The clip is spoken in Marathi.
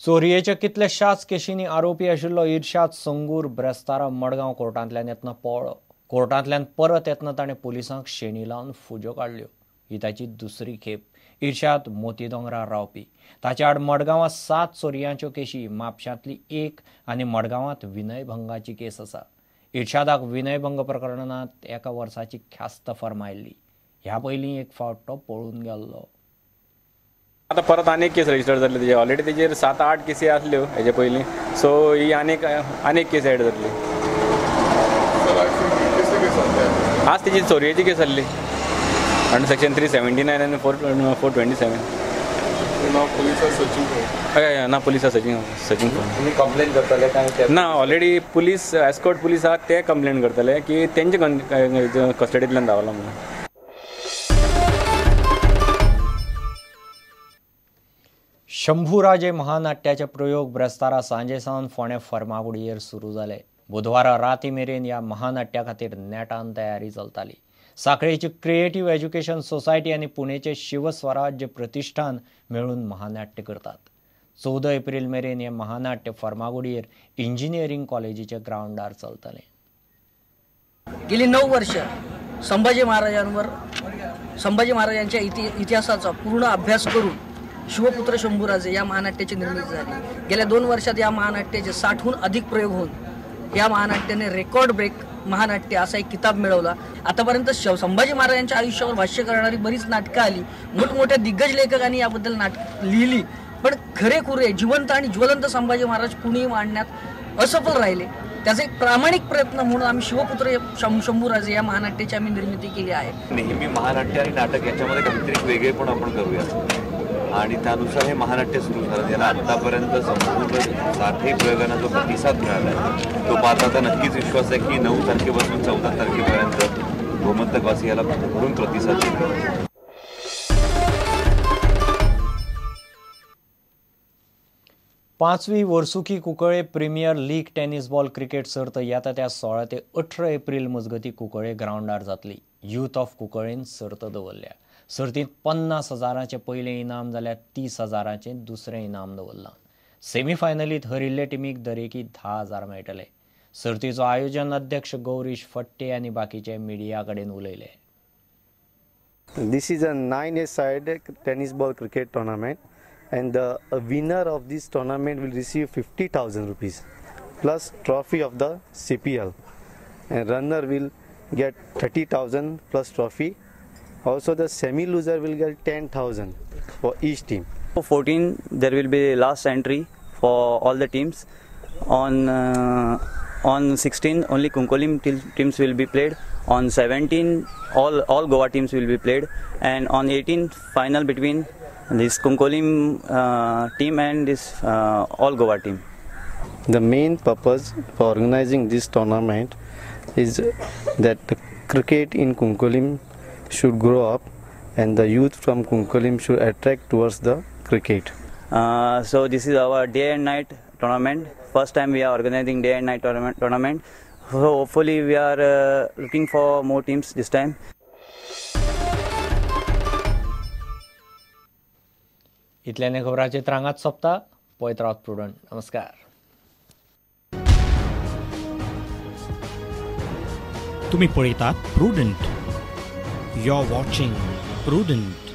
चोरयेच्या कितल्याशाच केशींनी आरोपी आशिल्लो इर्शाद संगूर ब्रेस्तारा मडगांव कोर्टांतल्यान परत येतना ताणें पुलिसांक शेणी लावन फुज्यो काडल्यो। ही ताची दुसरी खेप। इर्शाद मोती दोंगरार रावपी। ताचे आड मडगांवां 7 चोरयांच्यो केशी, म्हापशांतली 1 आनी मडगांवांत विनयभंगाची केस आसा। इर्शादाक विनयभंग प्रकरणांत 1 वर्साची ख्यास्त फर्मायल्ली। ह्या पयलीं एक फावट तो पळून गेल्लो। आता परत अनेक केस रजिस्टर जाल्ले तेजे ऑलरेडी तेजेर 7-8 केसी आसल्यो हेजे पयलीं, सो ही अनेक केस एड जातली। आज तेजी चोरयेची केस आसली अंडर सेक्शन 379 आनी 427। हय ना, पुलीस सर्चिंग कंप्लेंट करतले काय ना, ऑलरेडी पुलीस एस्कॉर्ट पुलीस आहात ते कंप्लेंट करतले की तेंचे कस्टडींतल्यान धांवला म्हणून। शंभूराजे महानाट्याचे प्रयोग ब्रेस्तारा सांजे सावन फोंड्या फर्मागुडयेर सुरू जाले। बुधवारा राती मेरेन ह्या महानाट्या खातीर नेटान तयारी चलताली। सांखळेची क्रिएटिव्ह एज्युकेशन सोसायटी आनी पुणेचे शिवस्वराज्य प्रतिष्ठान मेळून महानाट्य करतात। 14 एप्रिल मेरेन हे महानाट्य फर्मागुडयेर इंजिनियरिंग कॉलेजीच्या ग्राउंडार चलतलें। गेली 9 वर्ष संभाजी महाराजांच्या इतिहासाचा पूर्ण अभ्यास करून शिवपुत्र शंभूराजे या महानाट्याची निर्मिती झाली। गेल्या 2 वर्षात या महानाट्याचे 60हून अधिक प्रयोग होऊन या महानाट्याने रेकॉर्ड ब्रेक महानाट्य असा एक किताब मिळवला। आतापर्यंत संभाजी महाराजांच्या आयुष्यावर भाष्य करणारी बरीच नाटकं आली, मोठमोठ्या दिग्गज लेखकांनी याबद्दल नाटक लिहिली, पण खरेखुरे जिवंत आणि ज्वलंत संभाजी महाराज कुणी मांडण्यात असफल राहिले। त्याचा एक प्रामाणिक प्रयत्न म्हणून आम्ही शिवपुत्र शंभूराजे या महानाट्याची आम्ही निर्मिती केली आहे। नेहमी महानाट्य आणि नाटक याच्यामध्ये काहीतरी वेगळेपण आपण करूया आणि त्यानुसार हे महानाट्य सुरू झालं। याला आतापर्यंत संपूर्ण 7 प्रयोगांना जो प्रतिसाद मिळाला तो पाहता आता नक्कीच विश्वास आहे की 9 तारखेपासून 14 तारखेपर्यंत गोमंतकवासी याला भरून प्रतिसाद देतील। 5वी वर्सुकी कुंकळे premier league tennis ball cricket सर्त येता त्या 16 ते 18 एप्रिल मजगती कुंकळे ग्राउंडार जातली। यूथ ऑफ कुंकळेन सर्त दवरल्या। सर्तीत 50,000चे पयले इनाम जाल्यार 30,000चे दुसरें इनाम दवरलां। सेमीफायनलीत हरिल्ले टीमीक दरेकी 10,000 मेळटले। सर्तीचो आयोजन अध्यक्ष गौरीश फट्टे आनी बाकीचे मिडिया कडेन उलयले। This is a 9-a-side tennis ball cricket tournament and the winner of this tournament will receive 50,000 rupees plus trophy of the CPL and runner will get 30,000 plus trophy. Also the semi loser will get 10,000 for each team. 14 there will be last entry for all the teams. On 16 only Kunkolim teams will be played. On 17 all Goa teams will be played, and on 18 final between this Kunkolim team and this all Goa team. The main purpose for organizing this tournament is that the cricket in Kunkolim should grow up and the youth from Kunkolim should attract towards the cricket. So this is our day and night tournament. First time we are organizing day and night tournament. So hopefully we are looking for more teams this time. इतल्याने खबरांचे त्रांगात सोंपता। पळयत रावत प्रुडंट। नमस्कार। तुम्ही पळयतात प्रुडंट। You're watching Prudent.